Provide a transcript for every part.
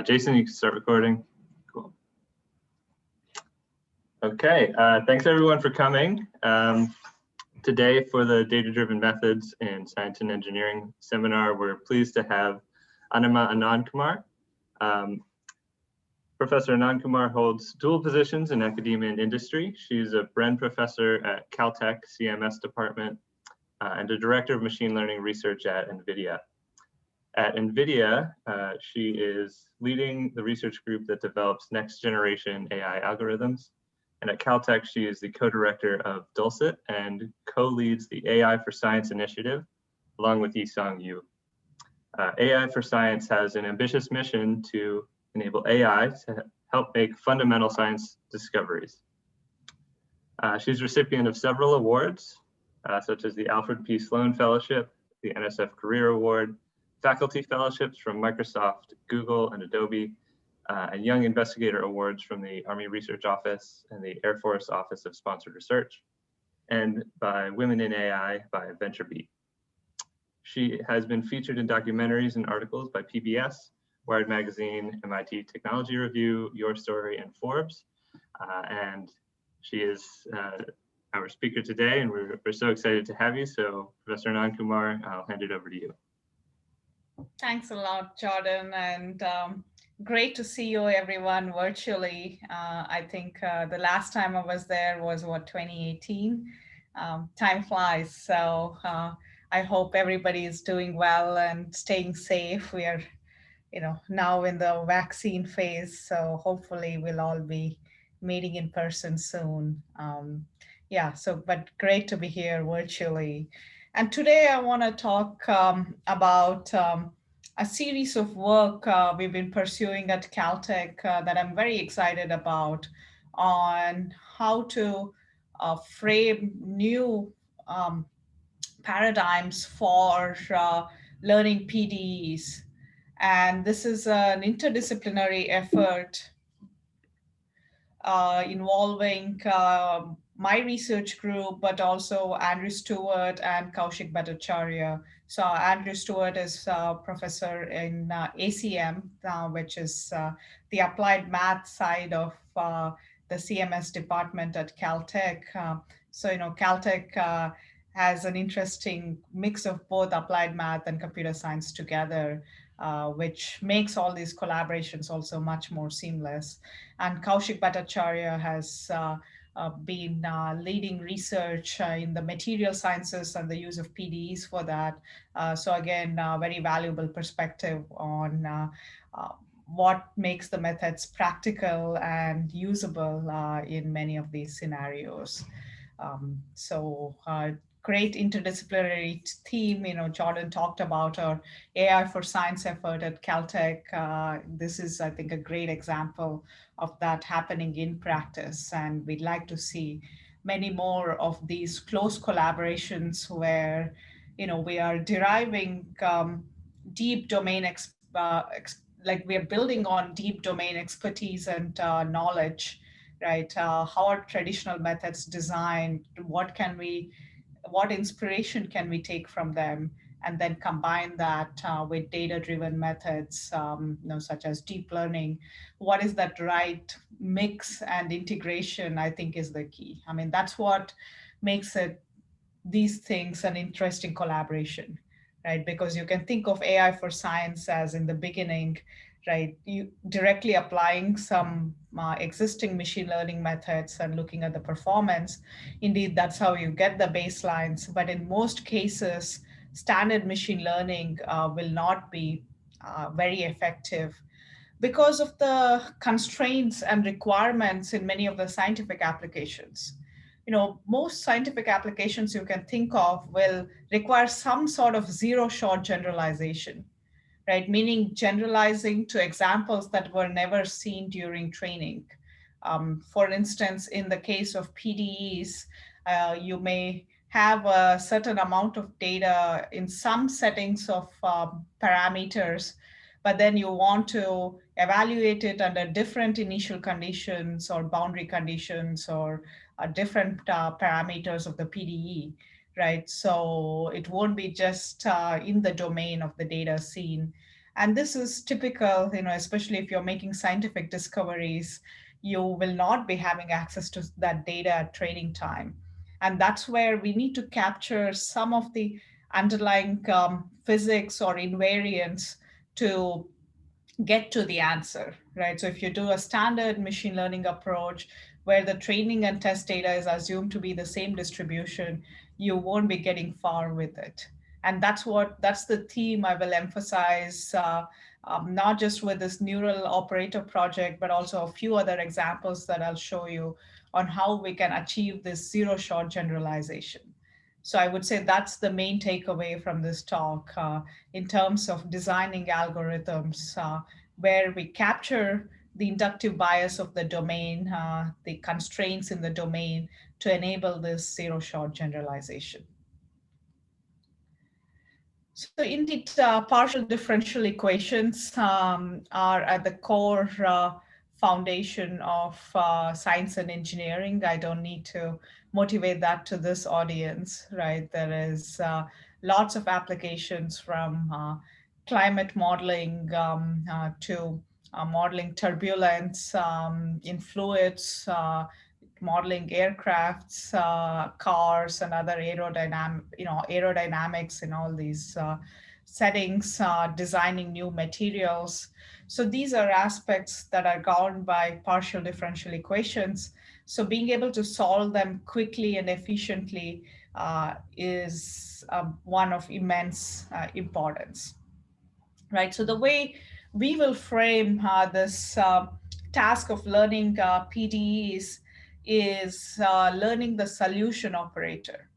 Jason, you can start recording. Cool. Okay, thanks everyone for coming. Today for the Data-Driven Methods in Science and Engineering seminar, we're pleased to have Anima Anandkumar. Professor Anandkumar holds dual positions in academia and industry. She's a Bren Professor at Caltech CMS Department and a Director of Machine Learning Research at NVIDIA. At NVIDIA, she is leading the research group that develops next generation AI algorithms. And at Caltech, she is the co-director of Dulcet and co-leads the AI for Science initiative, along with Yisong Yu. AI for Science has an ambitious mission to enable AI to help make fundamental science discoveries. She's recipient of several awards, such as the Alfred P. Sloan Fellowship, the NSF Career Award, faculty fellowships from Microsoft, Google, and Adobe, and Young Investigator Awards from the Army Research Office and the Air Force Office of Sponsored Research, and by Women in AI by VentureBeat. She has been featured in documentaries and articles by PBS, Wired Magazine, MIT Technology Review, Your Story, and Forbes. And she is our speaker today, and we're so excited to have you. So Professor Anandkumar, I'll hand it over to you. Thanks a lot, Jordan, and great to see you everyone virtually. I think the last time I was there was, what, 2018? Time flies, so I hope everybody is doing well and staying safe. We are, now in the vaccine phase, so hopefully we'll all be meeting in person soon. But great to be here virtually. And today I want to talk about a series of work we've been pursuing at Caltech that I'm very excited about on how to frame new paradigms for learning PDEs. And this is an interdisciplinary effort involving my research group, but also Andrew Stewart and Kaushik Bhattacharya. So Andrew Stewart is a professor in ACM, which is the applied math side of the CMS department at Caltech. Caltech has an interesting mix of both applied math and computer science together, which makes all these collaborations also much more seamless. And Kaushik Bhattacharya has been leading research in the material sciences and the use of PDEs for that. So again, very valuable perspective on what makes the methods practical and usable in many of these scenarios. Great interdisciplinary theme. Jordan talked about our AI for Science effort at Caltech. This is, I think, a great example of that happening in practice. And we'd like to see many more of these close collaborations where, we are deriving deep domain, like we are building on deep domain expertise and knowledge, right? How are traditional methods designed? What inspiration can we take from them, and then combine that with data-driven methods, such as deep learning? What is that right mix and integration, I think, is the key. I mean, that's what makes these things an interesting collaboration, right? Because you can think of AI for Science as, in the beginning, right, you directly applying some existing machine learning methods and looking at the performance. Indeed, that's how you get the baselines. But in most cases, standard machine learning will not be very effective because of the constraints and requirements in many of the scientific applications. Most scientific applications you can think of will require some sort of zero-shot generalization, right? Meaning generalizing to examples that were never seen during training. For instance, in the case of PDEs, you may have a certain amount of data in some settings of parameters, but then you want to evaluate it under different initial conditions or boundary conditions or different parameters of the PDE, right? So it won't be just in the domain of the data seen. And this is typical, especially if you're making scientific discoveries, you will not be having access to that data at training time. And that's where we need to capture some of the underlying physics or invariants to get to the answer, right? So if you do a standard machine learning approach where the training and test data is assumed to be the same distribution, you won't be getting far with it. And that's the theme I will emphasize, not just with this neural operator project, but also a few other examples that I'll show you on how we can achieve this zero-shot generalization. So I would say that's the main takeaway from this talk in terms of designing algorithms where we capture the inductive bias of the domain, the constraints in the domain to enable this zero-shot generalization. So indeed, partial differential equations are at the core foundation of science and engineering. I don't need to motivate that to this audience, right? There is lots of applications from climate modeling to modeling turbulence in fluids, modeling aircrafts, cars, and other aerodynamics in all these settings, designing new materials. So these are aspects that are governed by partial differential equations. So being able to solve them quickly and efficiently is one of immense importance, right? So the way we will frame this task of learning PDEs is learning the solution operator.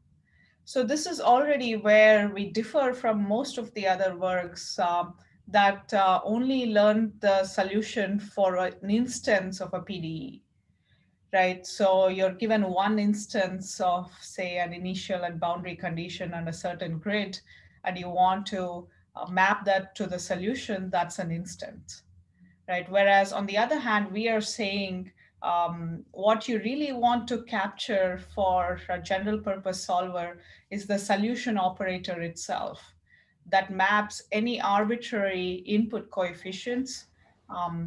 So this is already where we differ from most of the other works that only learn the solution for an instance of a PDE, right? So you're given one instance of, say, an initial and boundary condition on a certain grid, and you want to map that to the solution, that's an instance, right? Whereas on the other hand, we are saying what you really want to capture for a general purpose solver is the solution operator itself that maps any arbitrary input coefficients,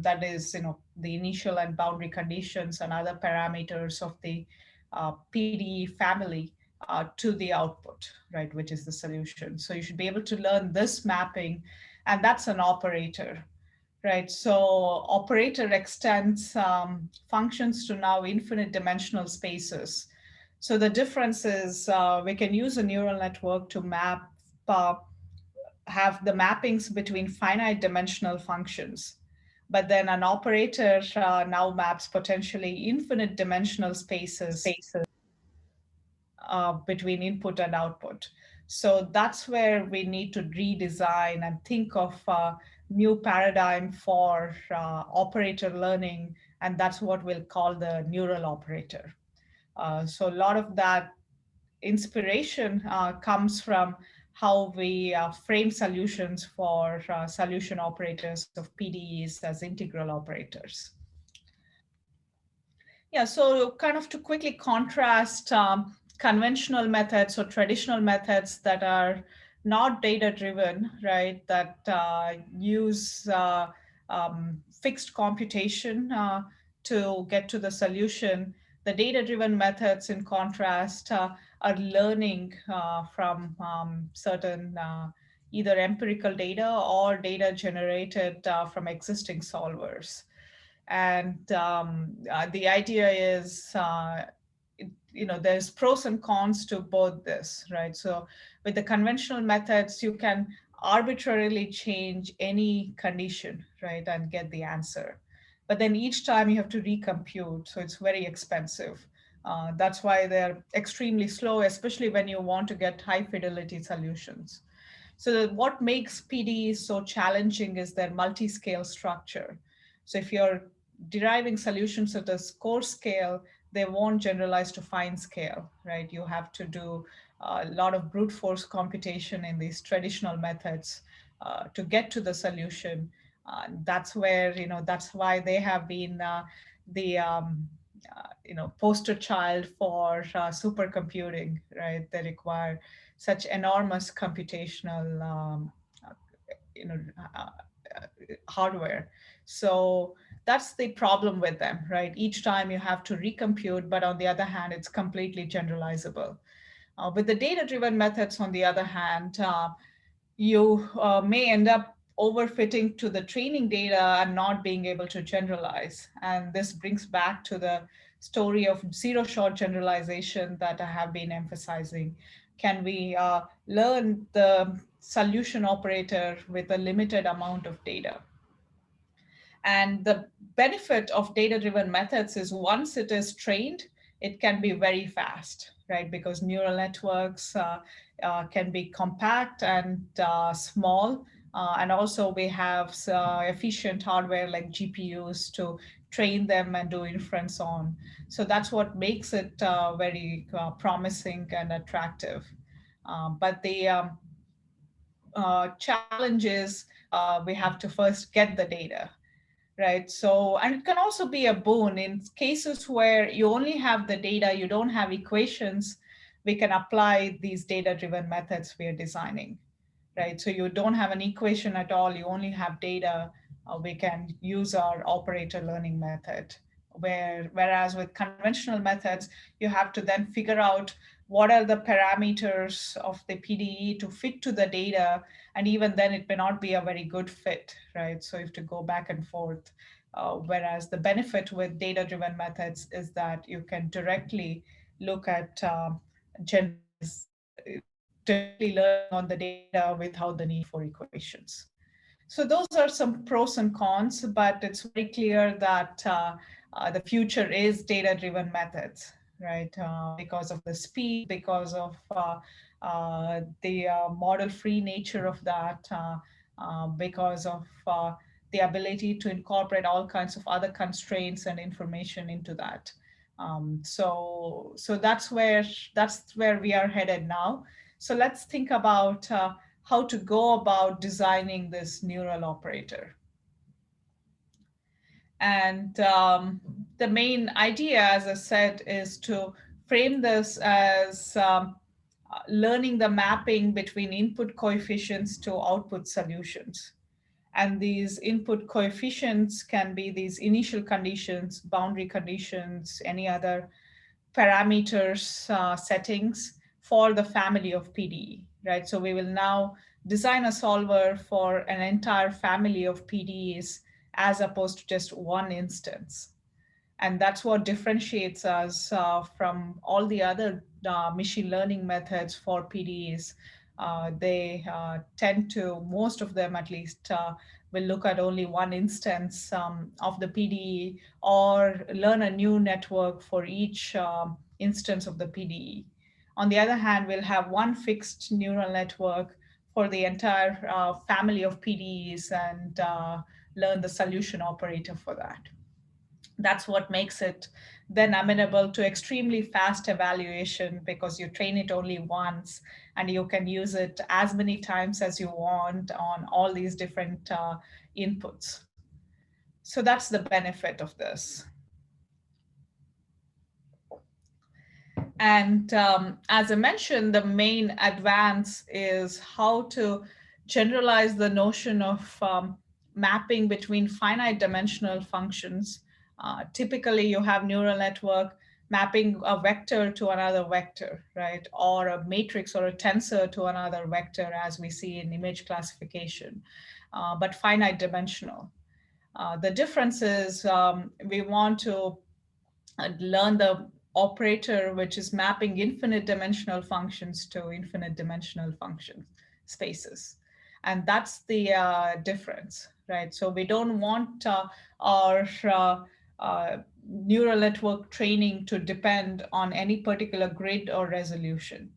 that is, the initial and boundary conditions and other parameters of the PDE family to the output, right, which is the solution. So you should be able to learn this mapping, and that's an operator. Right, so operator extends functions to now infinite dimensional spaces. So the difference is we can use a neural network to have the mappings between finite dimensional functions. But then an operator now maps potentially infinite dimensional spaces between input and output. So that's where we need to redesign and think of a new paradigm for operator learning, and that's what we'll call the neural operator. So a lot of that inspiration comes from how we frame solutions for solution operators of PDEs as integral operators. Yeah, so kind of to quickly contrast conventional methods or traditional methods that are not data-driven, right, that use fixed computation to get to the solution. The data-driven methods, in contrast, are learning from certain either empirical data or data generated from existing solvers. And the idea is, there's pros and cons to both this, right? So with the conventional methods, you can arbitrarily change any condition, right, and get the answer. But then each time you have to recompute, so it's very expensive. That's why they're extremely slow, especially when you want to get high fidelity solutions. So what makes PDEs so challenging is their multi-scale structure. So if you're deriving solutions at a coarse scale, they won't generalize to fine scale, right? You have to do a lot of brute force computation in these traditional methods to get to the solution. That's where, that's why they have been the poster child for supercomputing, right? They require such enormous computational, uh, you know, uh, hardware. So that's the problem with them, right? Each time you have to recompute, but on the other hand, it's completely generalizable. With the data-driven methods, on the other hand, you may end up overfitting to the training data and not being able to generalize. And this brings back to the story of zero-shot generalization that I have been emphasizing. Can we learn the solution operator with a limited amount of data? And the benefit of data-driven methods is once it is trained, it can be very fast, right? Because neural networks can be compact and small. And also we have efficient hardware like GPUs to train them and do inference on. So that's what makes it very promising and attractive. But the challenge is we have to first get the data, right? So, and it can also be a boon in cases where you only have the data, you don't have equations, we can apply these data-driven methods we are designing, right? So you don't have an equation at all, you only have data, we can use our operator learning method. Whereas with conventional methods, you have to then figure out what are the parameters of the PDE to fit to the data, and even then it may not be a very good fit, right? So you have to go back and forth. Whereas the benefit with data-driven methods is that you can directly look at directly learning on the data without the need for equations. So those are some pros and cons, but it's very clear that the future is data-driven methods, right? Because of the speed, because of the model-free nature of that, because of the ability to incorporate all kinds of other constraints and information into that. So that's where we are headed now. So let's think about how to go about designing this neural operator. And the main idea, as I said, is to frame this as learning the mapping between input coefficients to output solutions. And these input coefficients can be these initial conditions, boundary conditions, any other parameters settings for the family of PDE, right? So we will now design a solver for an entire family of PDEs as opposed to just one instance. And that's what differentiates us from all the other machine learning methods for PDEs. They tend to, most of them at least, will look at only one instance of the PDE or learn a new network for each instance of the PDE. On the other hand, we'll have one fixed neural network for the entire family of PDEs and learn the solution operator for that. That's what makes it then amenable to extremely fast evaluation because you train it only once and you can use it as many times as you want on all these different inputs. So that's the benefit of this. And as I mentioned, the main advance is how to generalize the notion of mapping between finite dimensional functions. Typically, you have neural network mapping a vector to another vector, right? Or a matrix or a tensor to another vector, as we see in image classification, but finite dimensional. The difference is we want to learn the operator, which is mapping infinite dimensional functions to infinite dimensional function spaces. And that's the difference, right? So we don't want our neural network training to depend on any particular grid or resolution.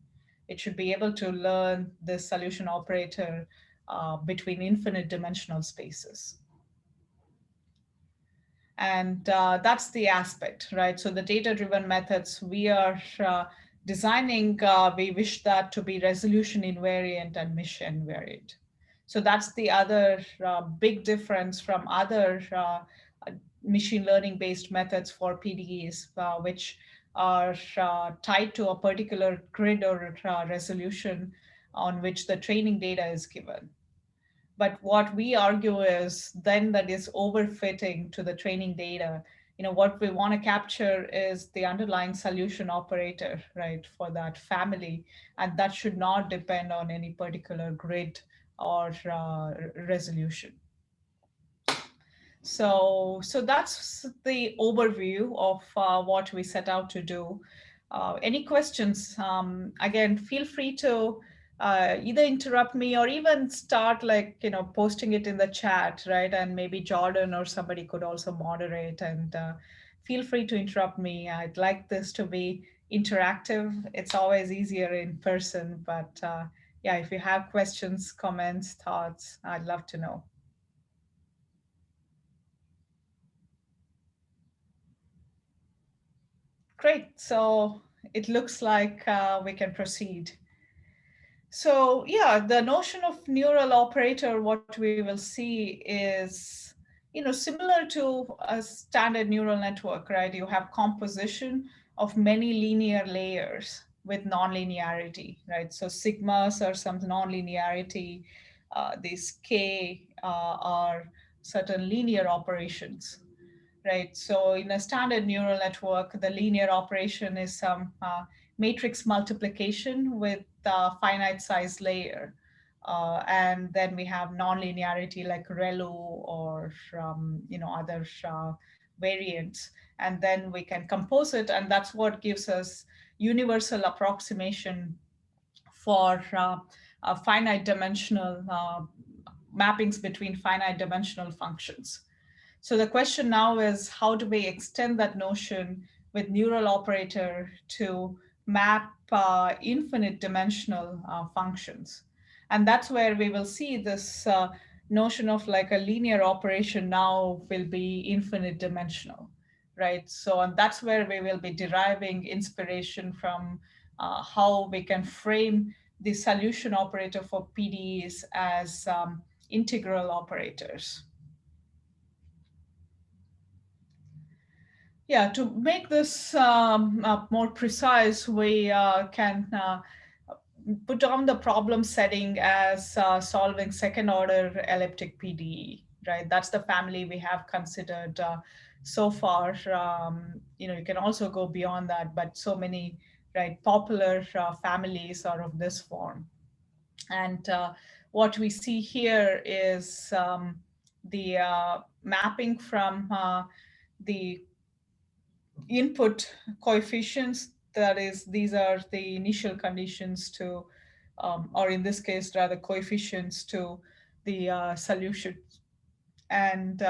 It should be able to learn the solution operator between infinite dimensional spaces. And that's the aspect, right? So the data-driven methods we are designing, we wish that to be resolution invariant and mesh invariant. So that's the other big difference from other machine learning based methods for PDEs, which are tied to a particular grid or resolution on which the training data is given. But what we argue is then that is overfitting to the training data. What we want to capture is the underlying solution operator, right, for that family. And that should not depend on any particular grid or resolution. So that's the overview of what we set out to do. Any questions? Again, feel free to either interrupt me or even start posting it in the chat, right? And maybe Jordan or somebody could also moderate, and feel free to interrupt me. I'd like this to be interactive. It's always easier in person, but yeah, if you have questions, comments, thoughts, I'd love to know. Great. So it looks like we can proceed. So yeah, the notion of neural operator, what we will see is, similar to a standard neural network, right? You have composition of many linear layers with nonlinearity, right? So sigmas are some nonlinearity. These k are certain linear operations, right? So in a standard neural network, the linear operation is some matrix multiplication with a finite size layer. And then we have nonlinearity like ReLU or other variants. And then we can compose it, and that's what gives us universal approximation for finite dimensional mappings between finite dimensional functions. So the question now is, how do we extend that notion with neural operator to map infinite dimensional functions? And that's where we will see this notion of like a linear operation now will be infinite dimensional, right? So and that's where we will be deriving inspiration from how we can frame the solution operator for PDEs as integral operators. Yeah, to make this more precise, we can put down the problem setting as solving second order elliptic PDE, right? That's the family we have considered so far. You can also go beyond that, but so many, right, popular families are of this form. And what we see here is the mapping from the input coefficients, that is, these are the initial conditions to, or in this case, rather coefficients to the solution. And,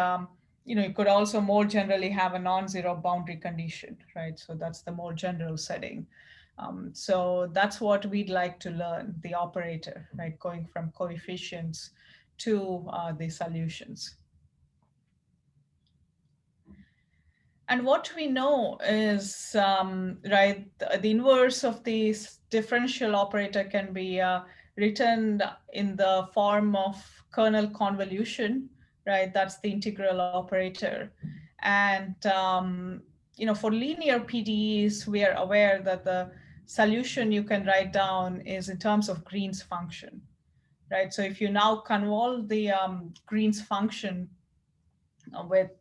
you could also more generally have a non-zero boundary condition, right? So that's the more general setting. So that's what we'd like to learn, the operator, right? Going from coefficients to the solutions. And what we know is, right, the inverse of the differential operator can be written in the form of kernel convolution, right? That's the integral operator. And, for linear PDEs, we are aware that the solution you can write down is in terms of Green's function, right? So if you now convolve the Green's function with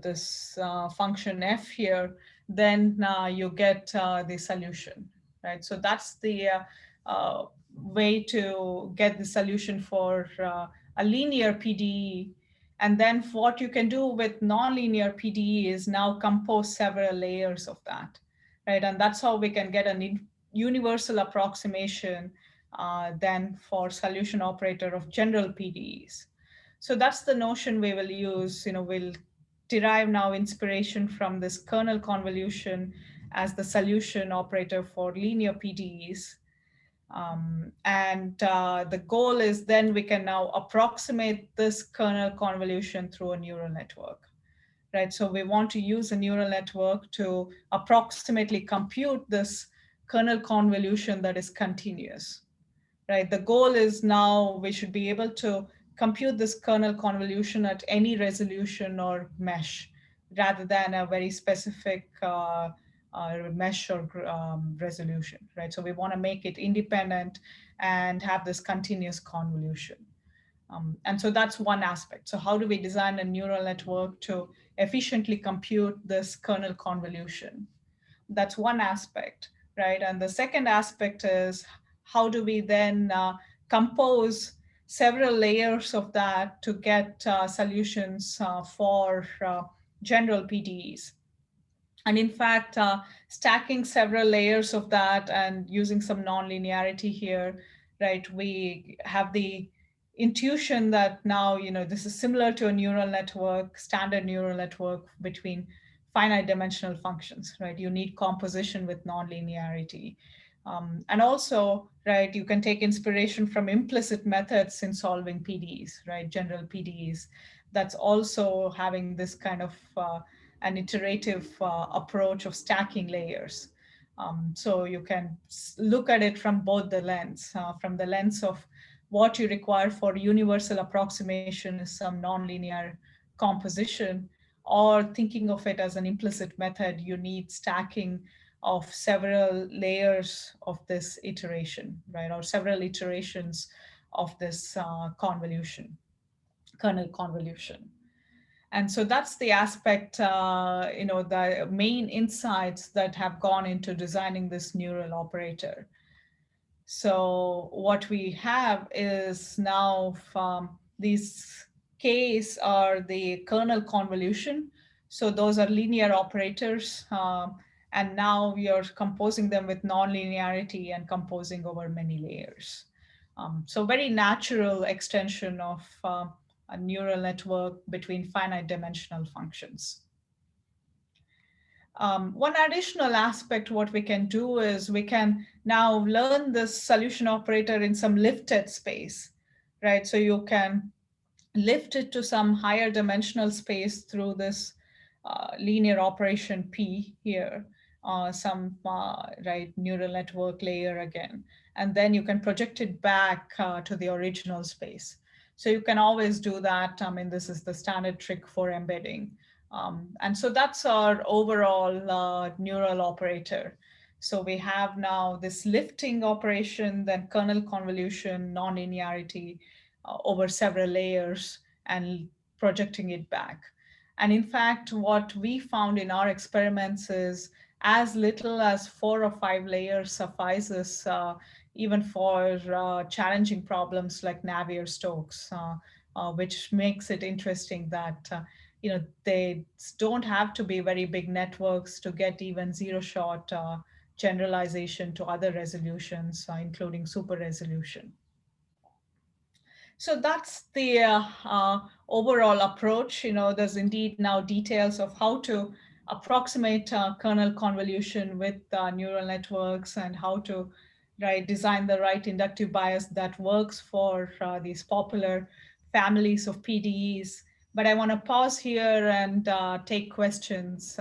this function f here, then you get the solution, right? So that's the way to get the solution for a linear PDE. And then what you can do with nonlinear PDE is now compose several layers of that, right? And that's how we can get a universal approximation then for solution operator of general PDEs. So that's the notion we will use. We'll derive now inspiration from this kernel convolution as the solution operator for linear PDEs. And the goal is then we can now approximate this kernel convolution through a neural network, right? So we want to use a neural network to approximately compute this kernel convolution that is continuous, right? The goal is now we should be able to compute this kernel convolution at any resolution or mesh rather than a very specific mesh or resolution, right? So we want to make it independent and have this continuous convolution. And so that's one aspect. So how do we design a neural network to efficiently compute this kernel convolution? That's one aspect, right? And the second aspect is how do we then compose several layers of that to get solutions for general PDEs. And in fact, stacking several layers of that and using some nonlinearity here, right? We have the intuition that now, this is similar to a neural network, standard neural network between finite dimensional functions, right? You need composition with nonlinearity. And also, right, you can take inspiration from implicit methods in solving PDEs, right? General PDEs. That's also having this kind of an iterative approach of stacking layers. So you can look at it from both the lens, from the lens of what you require for universal approximation is some nonlinear composition, or thinking of it as an implicit method, you need stacking of several layers of this iteration, right? Or several iterations of this convolution, kernel convolution. And so that's the aspect, the main insights that have gone into designing this neural operator. So what we have is now from these Ks are the kernel convolution. So those are linear operators. And now we are composing them with nonlinearity and composing over many layers. So very natural extension of a neural network between finite dimensional functions. One additional aspect, what we can do is we can now learn this solution operator in some lifted space, right? So you can lift it to some higher dimensional space through this linear operation P here, some right neural network layer again, and then you can project it back to the original space. So you can always do that. I mean, this is the standard trick for embedding. And so that's our overall neural operator. So we have now this lifting operation, then kernel convolution, nonlinearity over several layers and projecting it back. And in fact, what we found in our experiments is as little as 4 or 5 layers suffices even for challenging problems like Navier-Stokes, which makes it interesting that they don't have to be very big networks to get even zero-shot generalization to other resolutions, including super resolution. So that's the overall approach. There's indeed now details of how to approximate kernel convolution with neural networks and how to design the right inductive bias that works for these popular families of PDEs. But I want to pause here and take questions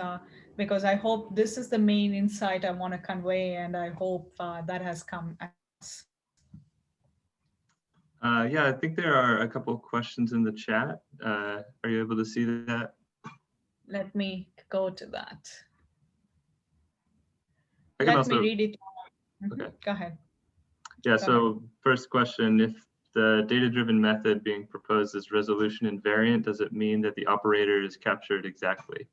because I hope this is the main insight I want to convey, and I hope that has come across. Yeah, I think there are a couple of questions in the chat. Are you able to see that? Let me go to that. Let me read it. Okay. Go ahead. Yeah, so first question, if the data-driven method being proposed is resolution invariant, does it mean that the operator is captured exactly?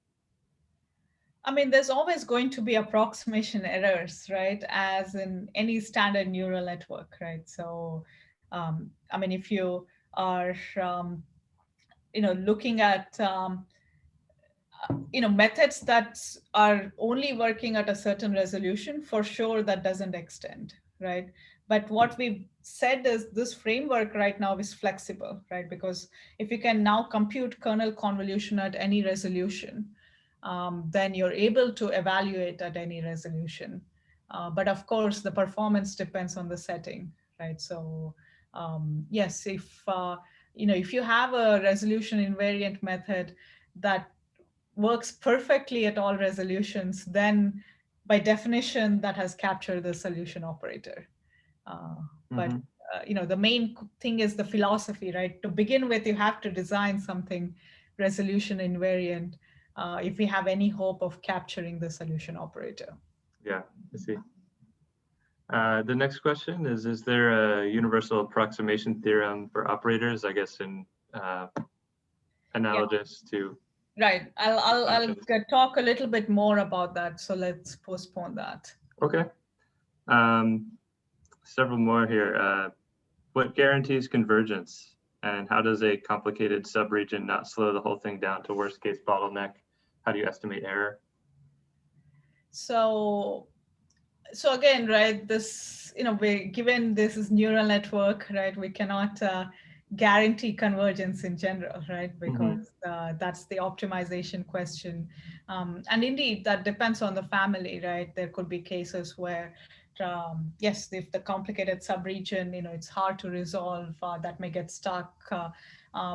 I mean, there's always going to be approximation errors, right? As in any standard neural network, right? So, I mean, if you are, looking at, methods that are only working at a certain resolution, for sure that doesn't extend, right? But what we've said is this framework right now is flexible, right? Because if you can now compute kernel convolution at any resolution, then you're able to evaluate at any resolution. But of course, the performance depends on the setting, right? So yes, if you have a resolution invariant method that works perfectly at all resolutions, then by definition, that has captured the solution operator. But the main thing is the philosophy, right? To begin with, you have to design something resolution invariant if we have any hope of capturing the solution operator. Yeah, I see. The next question is there a universal approximation theorem for operators, I guess, in analogous to Right. I'll functions? talk a little bit more about that. So let's postpone that. Okay. Several more here. What guarantees convergence, and how does a complicated subregion not slow the whole thing down to worst case bottleneck? How do you estimate error? So again, right, this, given this is neural network, right, we cannot guarantee convergence in general, right, because that's the optimization question. And indeed, that depends on the family, right? There could be cases where, yes, if the complicated subregion, it's hard to resolve, that may get stuck.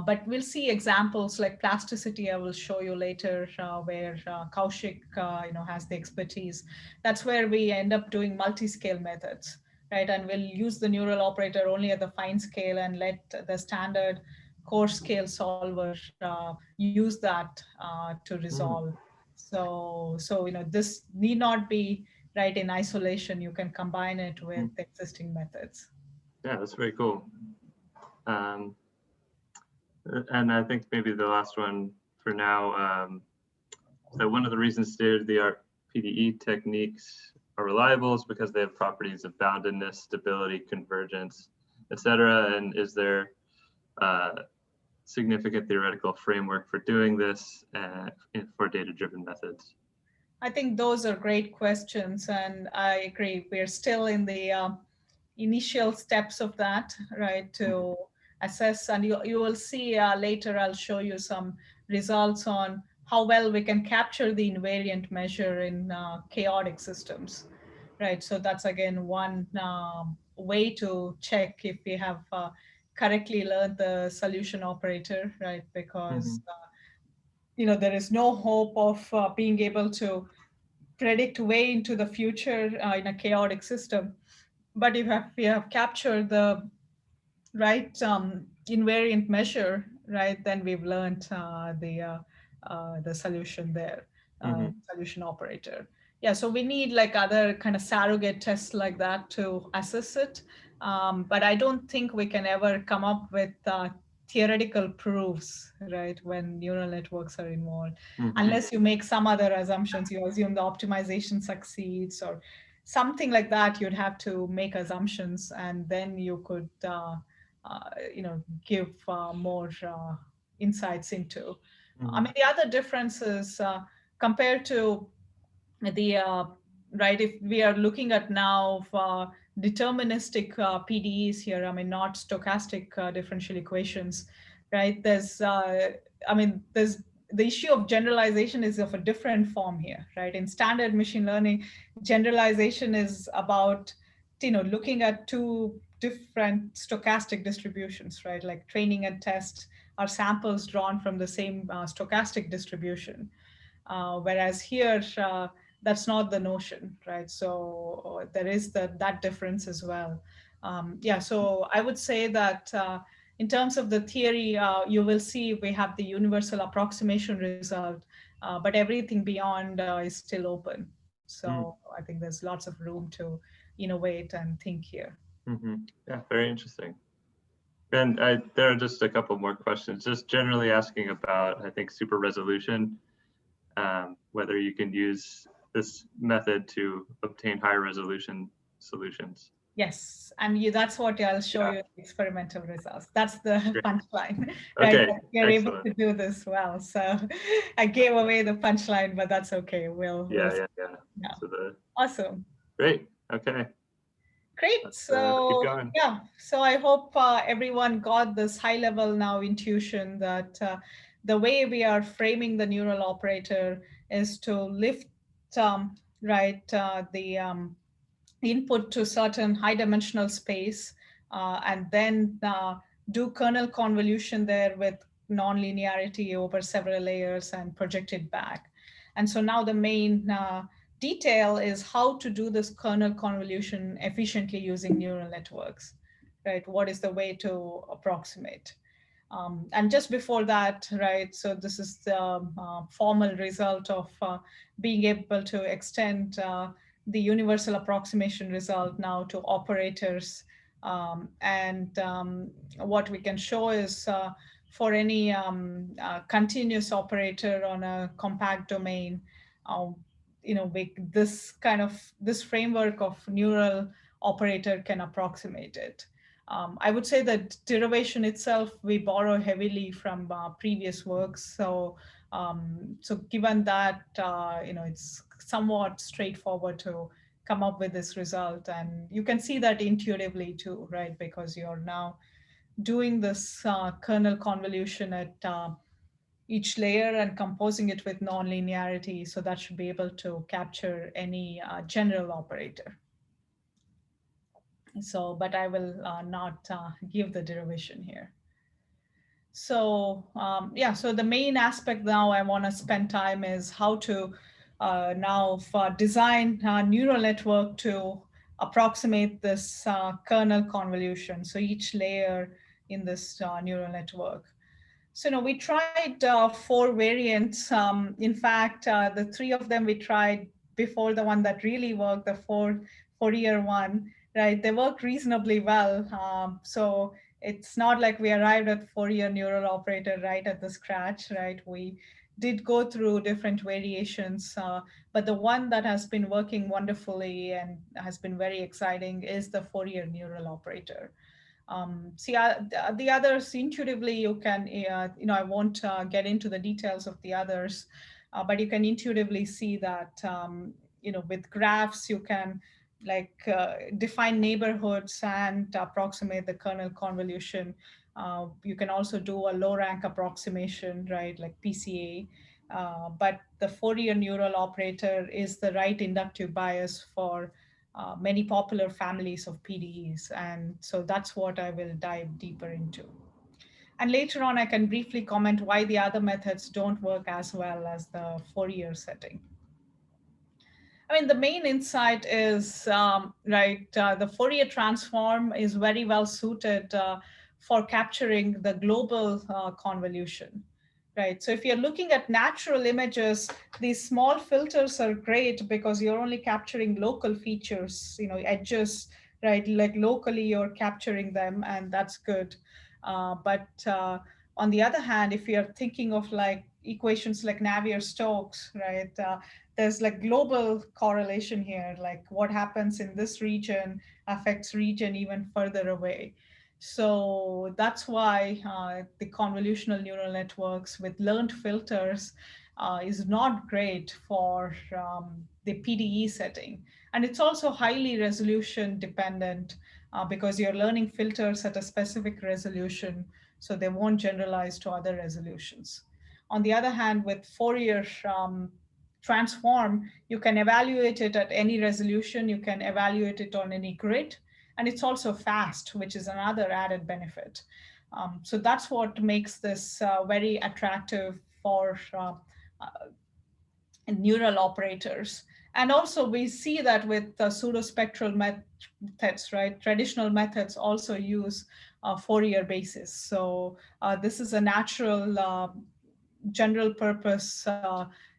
But we'll see examples like plasticity, I will show you later, where Kaushik, has the expertise. That's where we end up doing multi-scale methods, right? And we'll use the neural operator only at the fine scale and let the standard coarse scale solver use that to resolve. So this need not be right in isolation. You can combine it with existing methods. Yeah, that's very cool. And I think maybe the last one for now, that one of the reasons state-of-the-art PDE techniques are reliable is because they have properties of boundedness, stability, convergence, etc. And is there significant theoretical framework for doing this for data-driven methods? I think those are great questions, and I agree. We're still in the initial steps of that, right, to assess. And you will see later, I'll show you some results on how well we can capture the invariant measure in chaotic systems, right? So that's, again, one way to check if we have correctly learned the solution operator, right? Because there is no hope of being able to predict way into the future in a chaotic system. But if we have captured the right invariant measure, right, then we've learned the solution there, solution operator. Yeah, so we need like other kind of surrogate tests like that to assess it. But I don't think we can ever come up with theoretical proofs, right, when neural networks are involved, unless you make some other assumptions. You assume the optimization succeeds or something like that. You'd have to make assumptions, and then you could give more insights into. I mean, the other difference is compared to the right, if we are looking at now deterministic PDEs here, I mean, not stochastic differential equations, right? There's the issue of generalization is of a different form here, right? In standard machine learning, generalization is about looking at two different stochastic distributions, right? Like training and test are samples drawn from the same stochastic distribution. Whereas here, that's not the notion, right? So there is that difference as well. Yeah, so I would say that in terms of the theory, you will see we have the universal approximation result, but everything beyond is still open. So I think there's lots of room to innovate and think here. Yeah, very interesting. And there are just a couple more questions, just generally asking about, I think, super resolution, whether you can use this method to obtain higher resolution solutions. Yes, and that's what I'll show you the experimental results. That's the punchline, right? Okay, you're able to do this well. So I gave away the punchline, but that's okay. We'll yeah. So awesome. Great. Okay. Great. So yeah, so I hope everyone got this high level now intuition that the way we are framing the neural operator is to lift the input to certain high dimensional space and then do kernel convolution there with nonlinearity over several layers and project it back. And so now the main detail is how to do this kernel convolution efficiently using neural networks, right? What is the way to approximate? And just before that, right, so this is the formal result of being able to extend the universal approximation result now to operators. What we can show is for any continuous operator on a compact domain, uh, this framework of neural operator can approximate it. I would say that derivation itself, we borrow heavily from previous works. So given that, it's somewhat straightforward to come up with this result. And you can see that intuitively too, right? Because you're now doing this kernel convolution at each layer and composing it with nonlinearity. So that should be able to capture any general operator. So, but I will not give the derivation here. So yeah, so the main aspect now I want to spend time is how to now design a neural network to approximate this kernel convolution. So each layer in this neural network. So we tried 4 variants. In fact, the 3 of them we tried before the one that really worked, the Fourier one, right? They worked reasonably well. So it's not like we arrived at Fourier neural operator right at the scratch, right? We did go through different variations, but the one that has been working wonderfully and has been very exciting is the Fourier neural operator. See, the others intuitively you can, I won't get into the details of the others, but you can intuitively see that, with graphs, you can define neighborhoods and approximate the kernel convolution. You can also do a low rank approximation, right, like PCA. But the Fourier neural operator is the right inductive bias for many popular families of PDEs. And so that's what I will dive deeper into. And later on, I can briefly comment why the other methods don't work as well as the Fourier setting. I mean, the main insight is, the Fourier transform is very well suited for capturing the global convolution. Right. So if you're looking at natural images, these small filters are great because you're only capturing local features, edges, right? Like locally you're capturing them, and that's good. But on the other hand, if you're thinking of like equations like Navier-Stokes, right? There's like global correlation here, like what happens in this region affects region even further away. So that's why the convolutional neural networks with learned filters is not great for the PDE setting. And it's also highly resolution dependent because you're learning filters at a specific resolution, so they won't generalize to other resolutions. On the other hand, with Fourier transform, you can evaluate it at any resolution, you can evaluate it on any grid, and it's also fast, which is another added benefit. So that's what makes this very attractive for neural operators. And also we see that with pseudospectral methods, right? Traditional methods also use Fourier basis. So this is a natural general purpose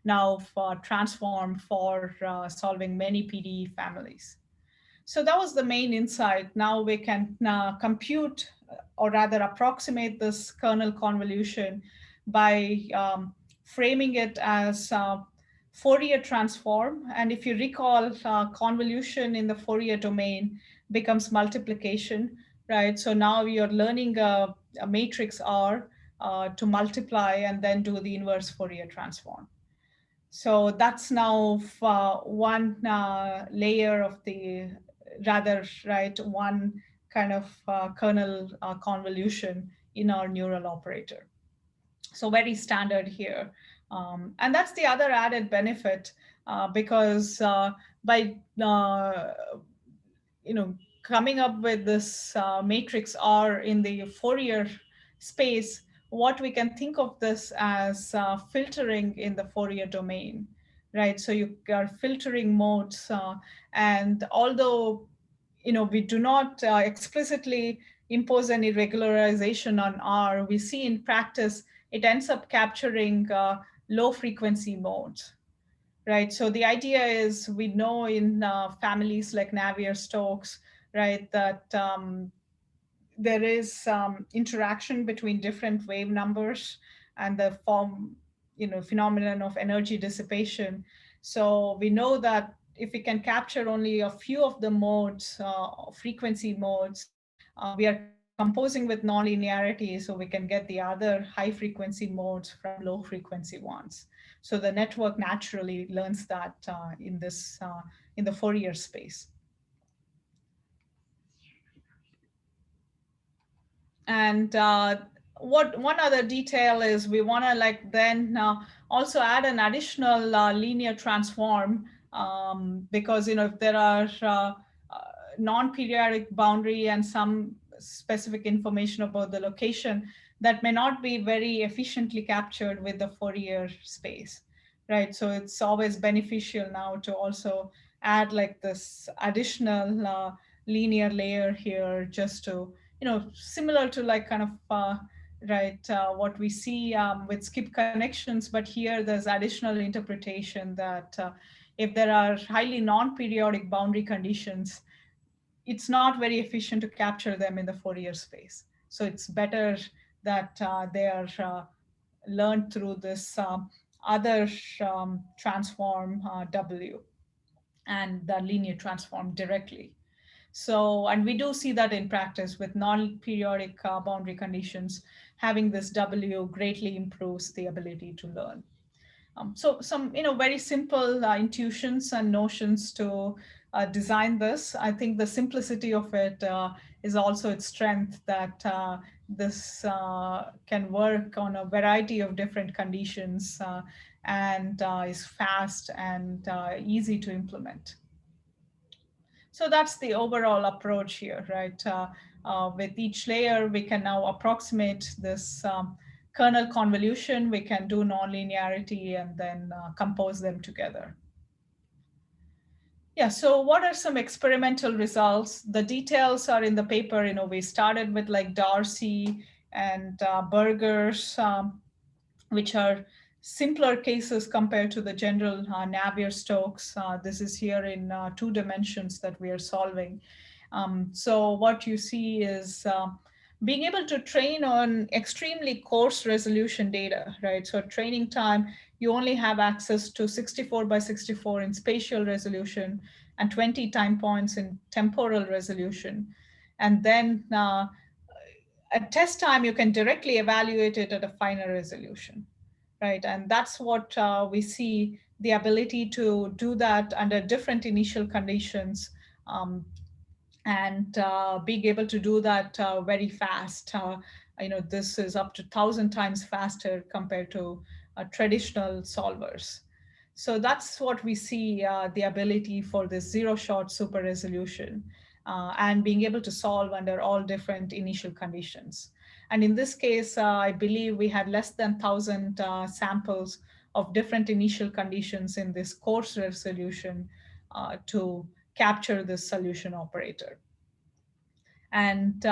now for transform for solving many PDE families. So that was the main insight. Now we can compute, or rather approximate this kernel convolution by framing it as Fourier transform. And if you recall, convolution in the Fourier domain becomes multiplication, right? So now you're learning a matrix R to multiply and then do the inverse Fourier transform. So that's now one layer of the, one kind of kernel convolution in our neural operator. So very standard here. And that's the other added benefit because by coming up with this matrix R in the Fourier space, what we can think of this as filtering in the Fourier domain, right? So you are filtering modes, and although we do not explicitly impose any regularization on R, we see in practice it ends up capturing low frequency modes. right? So the idea is we know in families like Navier-Stokes, right, that there is interaction between different wave numbers and the phenomenon of energy dissipation. So we know that if we can capture only a few of the modes, frequency modes, we are composing with nonlinearity, so we can get the other high frequency modes from low frequency ones. So the network naturally learns that in the Fourier space. And one other detail is we want to then also add an additional linear transform, because if there are non-periodic boundary and some specific information about the location that may not be very efficiently captured with the Fourier space, right? So it's always beneficial now to also add this additional linear layer here, just to similar to what we see with skip connections, but here there's additional interpretation that if there are highly non-periodic boundary conditions, it's not very efficient to capture them in the Fourier space. So it's better that they are learned through this other transform W and the linear transform directly. So, and we do see that in practice with non-periodic boundary conditions, having this W greatly improves the ability to learn. So some, very simple intuitions and notions to design this. I think the simplicity of it is also its strength, that this can work on a variety of different conditions and is fast and easy to implement. So that's the overall approach here, right? With each layer, we can now approximate this kernel convolution. We can do nonlinearity and then compose them together. Yeah, so what are some experimental results? The details are in the paper. We started with Darcy and Burgers, which are simpler cases compared to the general Navier-Stokes. This is here in 2 dimensions that we are solving. So what you see is being able to train on extremely coarse resolution data, right? So training time, you only have access to 64 by 64 in spatial resolution and 20 time points in temporal resolution. And then at test time, you can directly evaluate it at a finer resolution, right? And that's what we see, the ability to do that under different initial conditions, and being able to do that very fast. This is up to 1,000 times faster compared to traditional solvers. So that's what we see, the ability for this zero-shot super resolution and being able to solve under all different initial conditions. And in this case, I believe we had less than 1,000 samples of different initial conditions in this coarse resolution to capture this solution operator. And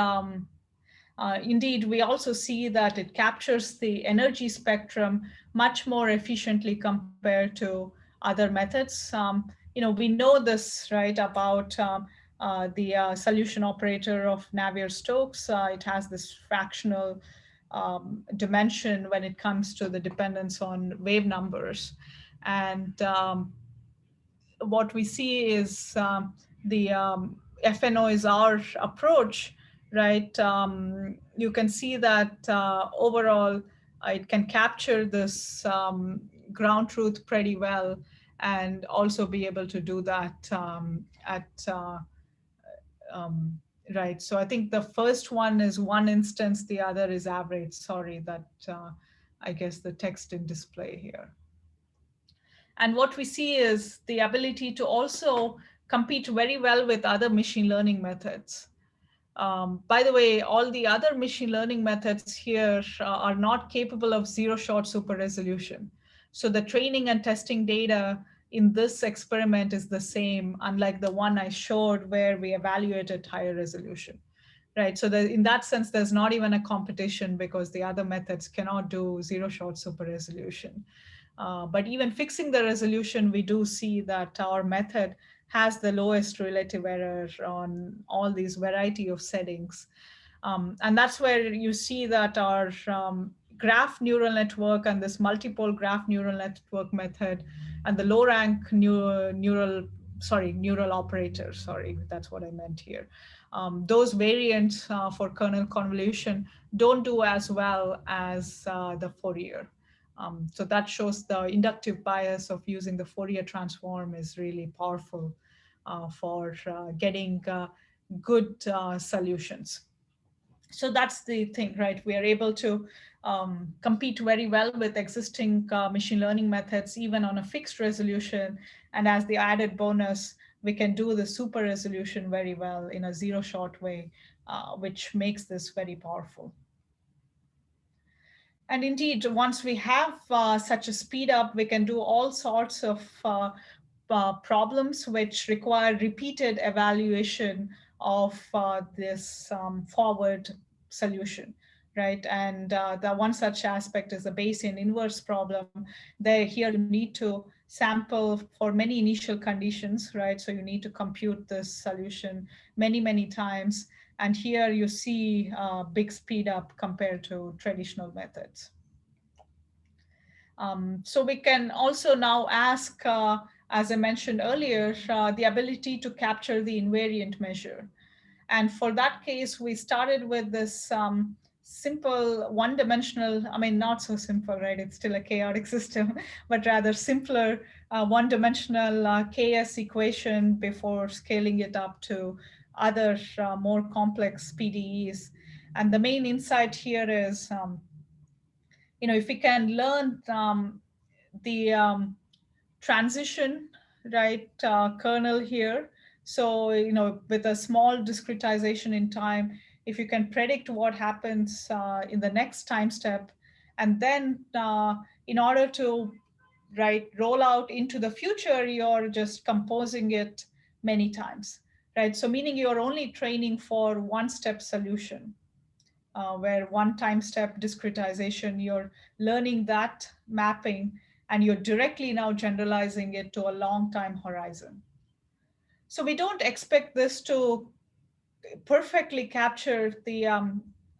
indeed, we also see that it captures the energy spectrum much more efficiently compared to other methods. We know this, right, about the solution operator of Navier-Stokes. It has this fractional dimension when it comes to the dependence on wave numbers. And what we see is the FNO is our approach, right? You can see that overall it can capture this ground truth pretty well, and also be able to do that right. So I think the first one is 1 instance, the other is average. Sorry, that I guess the text in display here. And what we see is the ability to also compete very well with other machine learning methods. By the way, all the other machine learning methods here are not capable of zero-shot super resolution. So the training and testing data in this experiment is the same, unlike the one I showed where we evaluated higher resolution, right? So in that sense, there's not even a competition because the other methods cannot do zero-shot super resolution. But even fixing the resolution, we do see that our method has the lowest relative error on all these variety of settings. And that's where you see that our graph neural network and this multipole graph neural network method and the low rank neural operator, sorry, that's what I meant here. Those variants for kernel convolution don't do as well as the Fourier. So that shows the inductive bias of using the Fourier transform is really powerful for getting good solutions. So that's the thing, right? We are able to compete very well with existing machine learning methods, even on a fixed resolution. And as the added bonus, we can do the super resolution very well in a zero-shot way, which makes this very powerful. And indeed, once we have such a speed up, we can do all sorts of problems which require repeated evaluation of this forward solution, right? And the one such aspect is the Bayesian inverse problem. Here you need to sample for many initial conditions, right? So you need to compute this solution many, many times. And here you see big speed up compared to traditional methods. So we can also now ask, as I mentioned earlier, the ability to capture the invariant measure. And for that case, we started with this simple one-dimensional, I mean, not so simple, right? It's still a chaotic system, but rather simpler one-dimensional KS equation before scaling it up to other more complex PDEs. And the main insight here is, if we can learn the transition, right, kernel here. So, with a small discretization in time, if you can predict what happens in the next time step, and then in order to, right, roll out into the future, you're just composing it many times, right? So meaning you're only training for one-step solution. Where one time step discretization, you're learning that mapping and you're directly now generalizing it to a long time horizon. So we don't expect this to perfectly capture the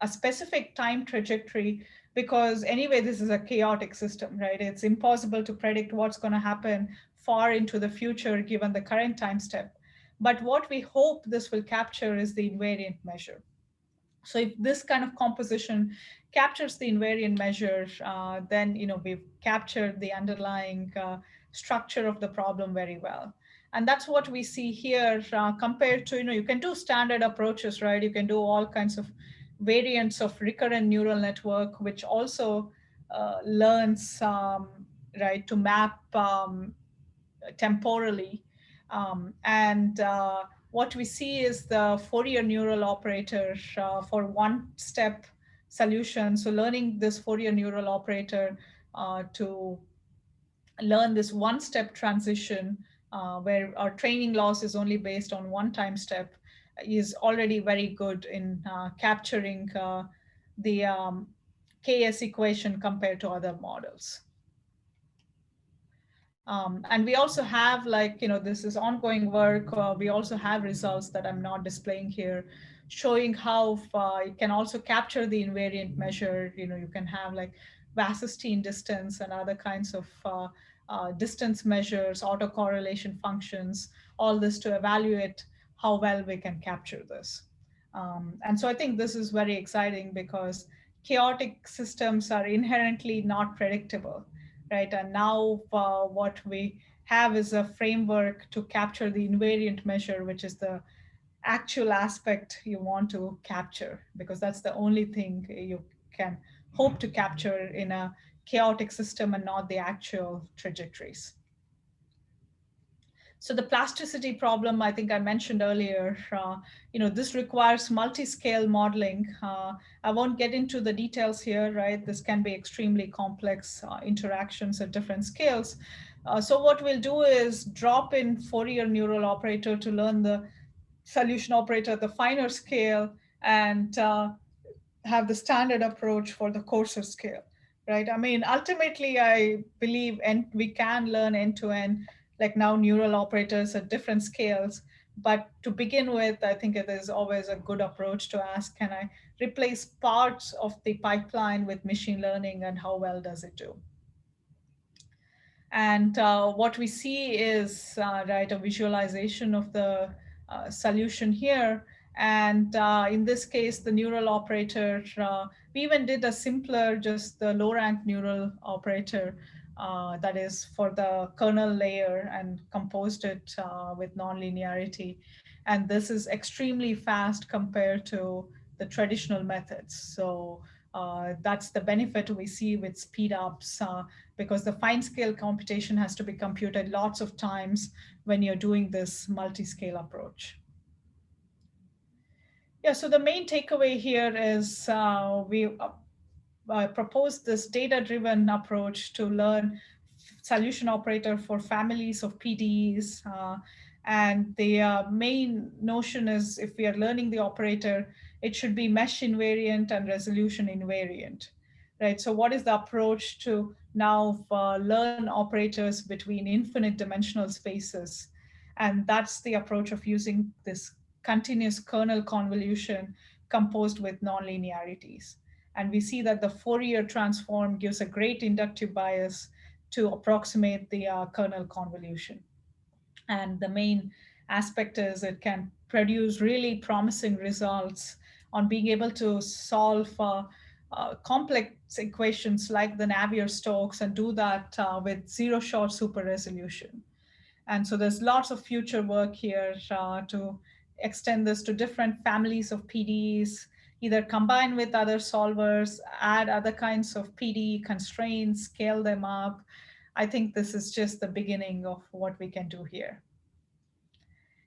a specific time trajectory, because anyway, this is a chaotic system, right? It's impossible to predict what's going to happen far into the future given the current time step. But what we hope this will capture is the invariant measure. So if this kind of composition captures the invariant measure, then we've captured the underlying structure of the problem very well. And that's what we see here compared to, you can do standard approaches, right? You can do all kinds of variants of recurrent neural network, which also learns, right, to map temporally. And what we see is the Fourier neural operator for one-step solution. So learning this Fourier neural operator to learn this one-step transition where our training loss is only based on one time step is already very good in capturing the KS equation compared to other models. And we also have, this is ongoing work. We also have results that I'm not displaying here, showing how you can also capture the invariant measure. You can have like Wasserstein distance and other kinds of distance measures, autocorrelation functions, all this to evaluate how well we can capture this. And so I think this is very exciting because chaotic systems are inherently not predictable. Right, and now what we have is a framework to capture the invariant measure, which is the actual aspect you want to capture, because that's the only thing you can hope to capture in a chaotic system and not the actual trajectories. So the plasticity problem, I think I mentioned earlier, this requires multi-scale modeling. I won't get into the details here, right? This can be extremely complex interactions at different scales. So what we'll do is drop in Fourier neural operator to learn the solution operator at the finer scale and have the standard approach for the coarser scale. right? I mean, ultimately, I believe we can learn end-to-end, like now neural operators at different scales. But to begin with, I think it is always a good approach to ask, can I replace parts of the pipeline with machine learning, and how well does it do? And what we see is, right, a visualization of the solution here. And in this case, the neural operator, we even did a simpler, just the low rank neural operator that is for the kernel layer, and composed it with nonlinearity. And this is extremely fast compared to the traditional methods. So that's the benefit we see with speed ups, because the fine scale computation has to be computed lots of times when you're doing this multi-scale approach. Yeah, so the main takeaway here is we proposed this data-driven approach to learn solution operator for families of PDEs. And the main notion is, if we are learning the operator, it should be mesh invariant and resolution invariant, right? So what is the approach to now learn operators between infinite dimensional spaces? And that's the approach of using this continuous kernel convolution composed with nonlinearities. And we see that the Fourier transform gives a great inductive bias to approximate the kernel convolution. And the main aspect is it can produce really promising results on being able to solve complex equations like the Navier-Stokes, and do that with zero-shot super resolution. And so there's lots of future work here to extend this to different families of PDEs, either combine with other solvers, add other kinds of PDE constraints, scale them up. I think this is just the beginning of what we can do here.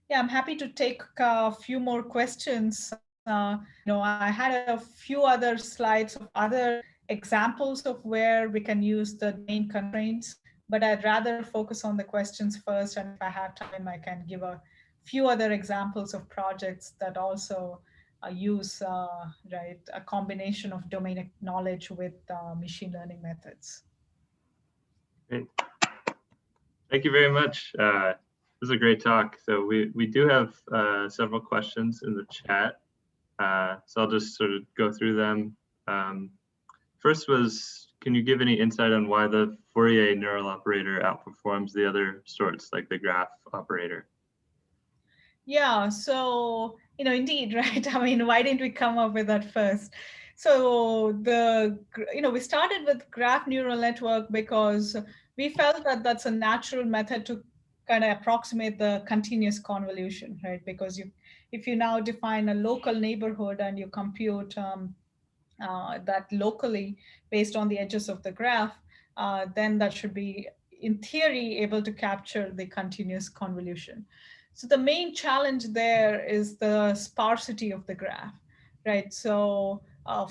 Yeah, I'm happy to take a few more questions. I had a few other slides of other examples of where we can use the domain constraints, but I'd rather focus on the questions first. And if I have time, I can give a few other examples of projects that also use right, a combination of domain knowledge with machine learning methods. Great. Thank you very much. This is a great talk. So we do have several questions in the chat. So I'll just sort of go through them. First was, can you give any insight on why the Fourier neural operator outperforms the other sorts, like the graph operator? Yeah, so, indeed, right? I mean, why didn't we come up with that first? So we started with graph neural network because we felt that that's a natural method to kind of approximate the continuous convolution, right? Because if you now define a local neighborhood and you compute that locally based on the edges of the graph, then that should be, in theory, able to capture the continuous convolution. So the main challenge there is the sparsity of the graph, right? So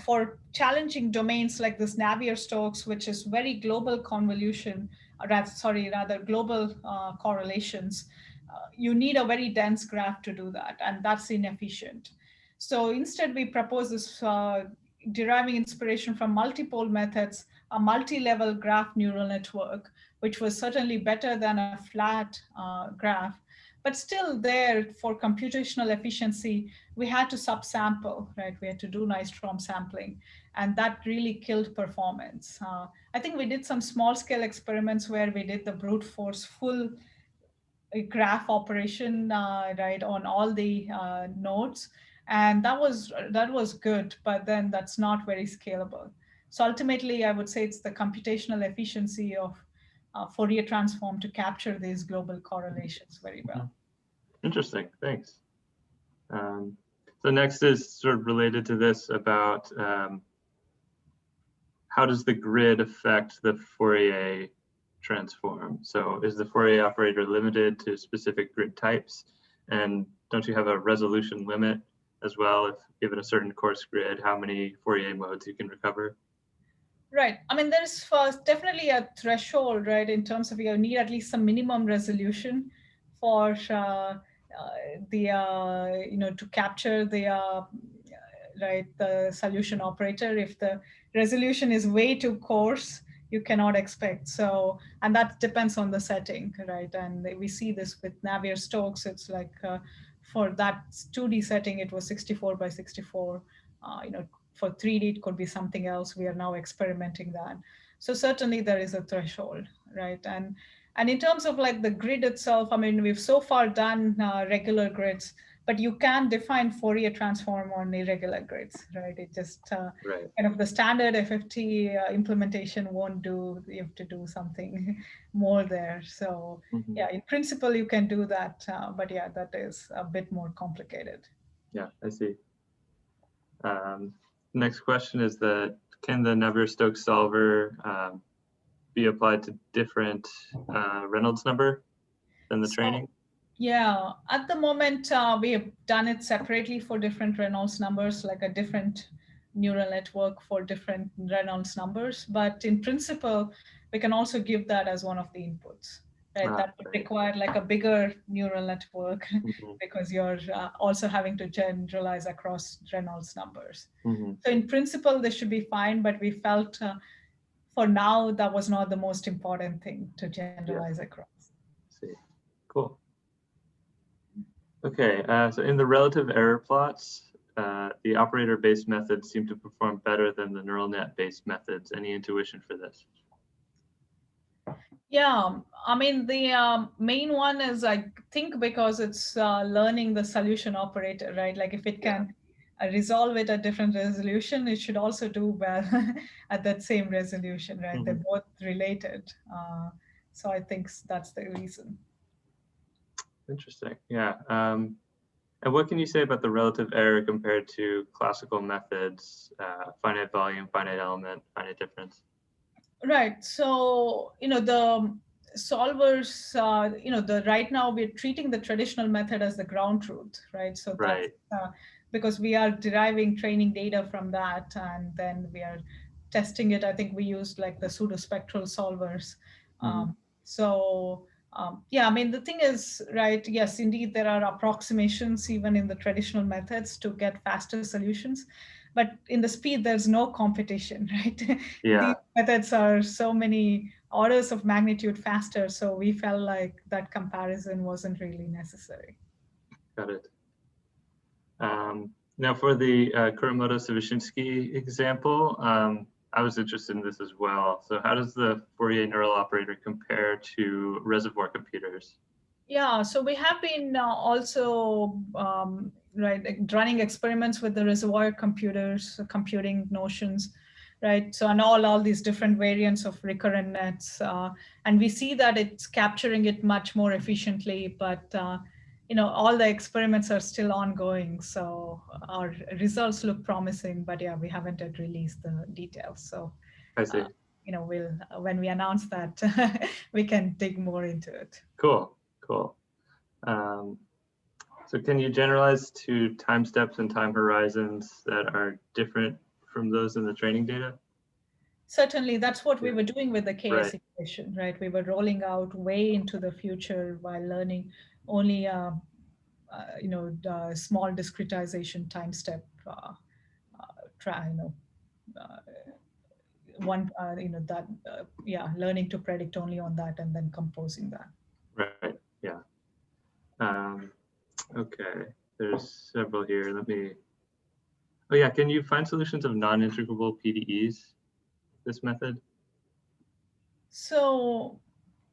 for challenging domains like this Navier-Stokes, which is very global convolution, rather global correlations, you need a very dense graph to do that, and that's inefficient. So instead, we propose this deriving inspiration from multipole methods, a multi-level graph neural network, which was certainly better than a flat graph. But still there, for computational efficiency, we had to subsample, right? We had to do Nystrom sampling, and that really killed performance. I think we did some small scale experiments where we did the brute force full graph operation, right, on all the nodes. And that was good, but then that's not very scalable. So ultimately, I would say it's the computational efficiency of Fourier transform to capture these global correlations very well. Interesting, thanks. So next is sort of related to this about how does the grid affect the Fourier transform? So is the Fourier operator limited to specific grid types? And don't you have a resolution limit as well, if given a certain coarse grid, how many Fourier modes you can recover? Right. I mean, there's definitely a threshold, right, in terms of you need at least some minimum resolution for to capture the right, the solution operator. If the resolution is way too coarse, you cannot expect. So, and that depends on the setting, right? And we see this with Navier-Stokes. It's like for that 2D setting, it was 64 by 64. For 3D, it could be something else. We are now experimenting that. So certainly there is a threshold, right? And in terms of like the grid itself, I mean, we've so far done regular grids, but you can define Fourier transform on irregular grids, right? It just Right. kind of the standard FFT implementation won't do. You have to do something more there. So yeah, in principle you can do that, but yeah, that is a bit more complicated. Yeah, I see. Next question is that can the Navier-Stokes solver be applied to different Reynolds number than the training? Yeah, at the moment we have done it separately for different Reynolds numbers, like a different neural network for different Reynolds numbers. But in principle, we can also give that as one of the inputs. Right? That would require like a bigger neural network because you're also having to generalize across Reynolds numbers. So in principle, this should be fine, but we felt for now that was not the most important thing to generalize across. See, cool. Okay, so in the relative error plots, the operator-based methods seem to perform better than the neural net-based methods. Any intuition for this? Yeah, I mean, the main one is, I think, because it's learning the solution operator, right? Like if it can resolve it at different resolution, it should also do well at that same resolution, right? They're both related. So I think that's the reason. Interesting, yeah. And what can you say about the relative error compared to classical methods, finite volume, finite element, finite difference? Right. So, the solvers, right now we're treating the traditional method as the ground truth, right? So that's because we are deriving training data from that, and then we are testing it. I think we used like the pseudospectral solvers. Yeah, I mean, the thing is, right, yes, indeed, there are approximations even in the traditional methods to get faster solutions. But in the speed, there's no competition, right? Yeah. These methods are so many orders of magnitude faster. So we felt like that comparison wasn't really necessary. Got it. Now for the Kuramoto-Savichinski example, I was interested in this as well. So how does the Fourier neural operator compare to reservoir computers? Yeah, so we have been also running experiments with the reservoir computers, computing notions, right? So and all these different variants of recurrent nets, and we see that it's capturing it much more efficiently. But all the experiments are still ongoing, so our results look promising. But yeah, we haven't yet released the details. So I see. We'll when we announce that, we can dig more into it. Cool. Cool. So can you generalize to time steps and time horizons that are different from those in the training data? Certainly, that's what we were doing with the KS equation, right? We were rolling out way into the future while learning only, small discretization time step. Learning to predict only on that and then composing that. Right. Yeah. Okay. There's several here. Let me. Oh yeah. Can you find solutions of non-integrable PDEs? This method? So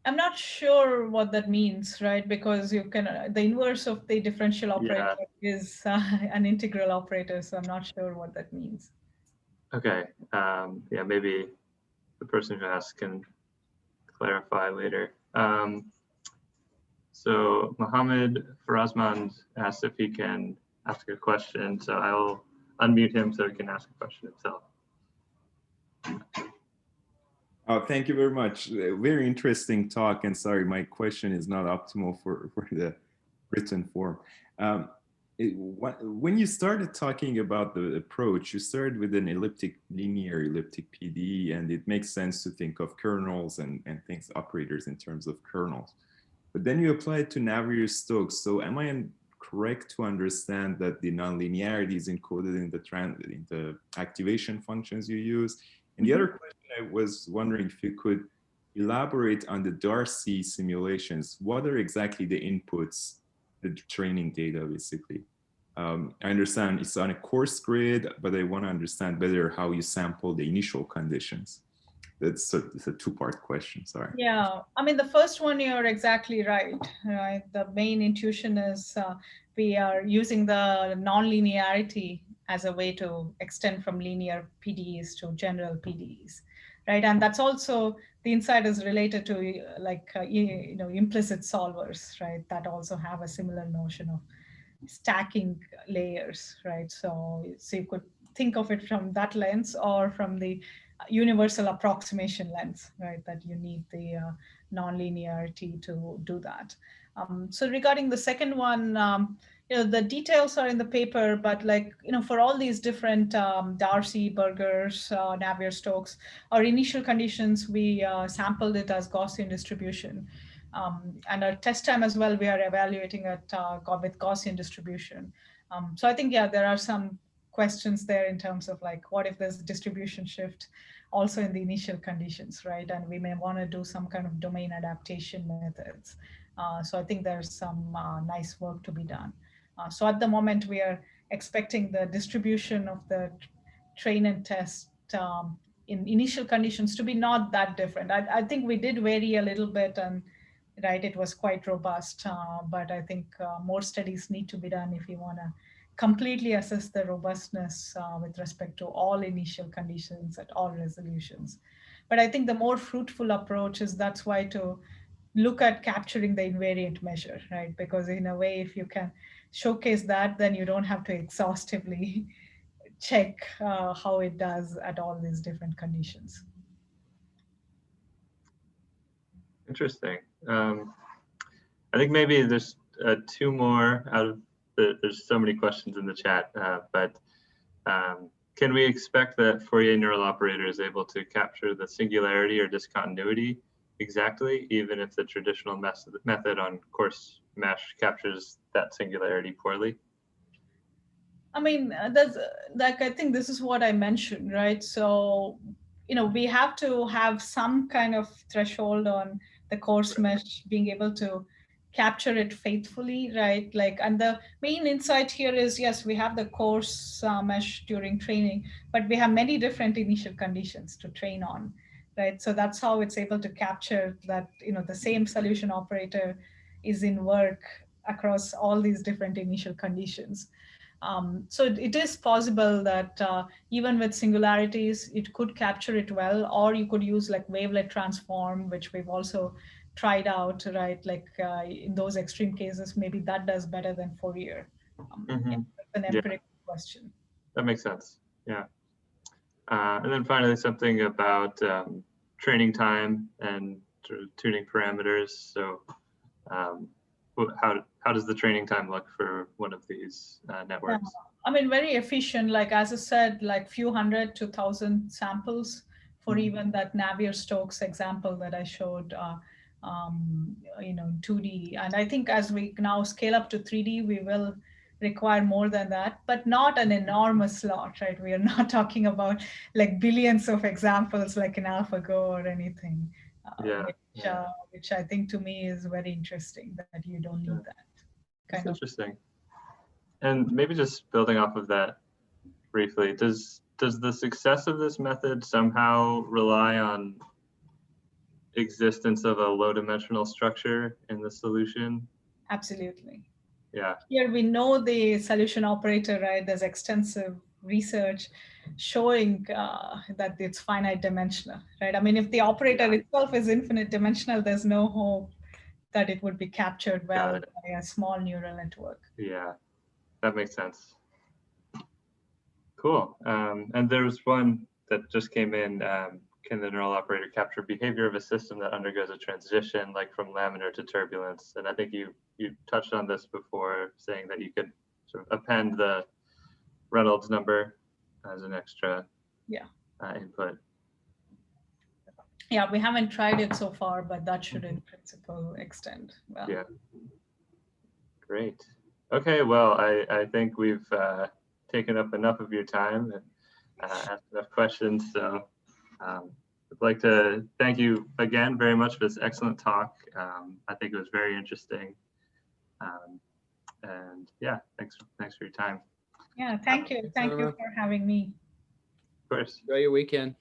I'm not sure what that means, right? Because you can the inverse of the differential operator is an integral operator. So I'm not sure what that means. Okay. Yeah, maybe the person who asked can clarify later. So Mohammed Farazman asked if he can ask a question. So I'll unmute him so he can ask a question himself. Oh, thank you very much. Very interesting talk. And sorry, my question is not optimal for the written form. When you started talking about the approach, you started with an linear elliptic PDE, and it makes sense to think of kernels and things, operators in terms of kernels. But then you apply it to Navier-Stokes. So am I correct to understand that the nonlinearity is encoded in the activation functions you use? And the other question, I was wondering if you could elaborate on the Darcy simulations. What are exactly the inputs, the training data, basically? I understand it's on a coarse grid, but I want to understand better how you sample the initial conditions. It's a two-part question, sorry. Yeah, I mean, the first one, you're exactly right, right? The main intuition is we are using the nonlinearity as a way to extend from linear PDEs to general PDEs, right? And that's also, the insight is related to implicit solvers, right? That also have a similar notion of stacking layers, right? So you could think of it from that lens or from the universal approximation lens, right? That you need the nonlinearity to do that. So regarding the second one, the details are in the paper, but for all these different Darcy, Burgers, Navier-Stokes, our initial conditions, we sampled it as Gaussian distribution. And our test time as well, we are evaluating it with Gaussian distribution. So I think, yeah, there are some questions there in terms of what if there's a distribution shift also in the initial conditions, right? And we may want to do some kind of domain adaptation methods. So I think there's some nice work to be done. So at the moment, we are expecting the distribution of the train and test in initial conditions to be not that different. I think we did vary a little bit, and right, it was quite robust, but I think more studies need to be done if you want to completely assess the robustness with respect to all initial conditions at all resolutions. But I think the more fruitful approach is that's why to look at capturing the invariant measure, right? Because in a way, if you can showcase that, then you don't have to exhaustively check how it does at all these different conditions. Interesting. I think maybe there's two more out of there's so many questions in the chat, but can we expect that Fourier neural operator is able to capture the singularity or discontinuity exactly, even if the traditional method on coarse mesh captures that singularity poorly? I mean, that's I think this is what I mentioned, right? So, we have to have some kind of threshold on the coarse mesh being able to capture it faithfully, right? And the main insight here is, yes, we have the coarse mesh during training, but we have many different initial conditions to train on, right? So that's how it's able to capture that, the same solution operator is in work across all these different initial conditions. So it is possible that even with singularities, it could capture it well, or you could use wavelet transform, which we've also tried out, right? In those extreme cases, maybe that does better than Fourier. Yeah, that's an empirical question. That makes sense. Yeah. And then finally, something about training time and tuning parameters. So how does the training time look for one of these networks? Yeah. I mean, very efficient. As I said, few hundred to 1,000 samples for even that Navier-Stokes example that I showed, in 2D. And I think as we now scale up to 3D, we will require more than that, but not an enormous lot, right? We are not talking about billions of examples like in AlphaGo or anything, which I think to me is very interesting that you don't need that. That's interesting. And maybe just building off of that briefly, does the success of this method somehow rely on existence of a low-dimensional structure in the solution? Absolutely. Yeah. Here we know the solution operator, right? There's extensive research showing that it's finite dimensional, right? I mean, if the operator itself is infinite dimensional, there's no hope that it would be captured well by a small neural network. Yeah, that makes sense. Cool. And there was one that just came in. Can the neural operator capture behavior of a system that undergoes a transition, like from laminar to turbulence? And I think you touched on this before, saying that you could sort of append the Reynolds number as an extra input. Yeah, we haven't tried it so far, but that should in principle extend well. Yeah. Great. Okay, well, I think we've taken up enough of your time and asked enough questions. So I'd like to thank you again very much for this excellent talk. I think it was very interesting. And yeah, thanks for your time. Yeah, thank you. Thank you for having me. Of course. Enjoy your weekend.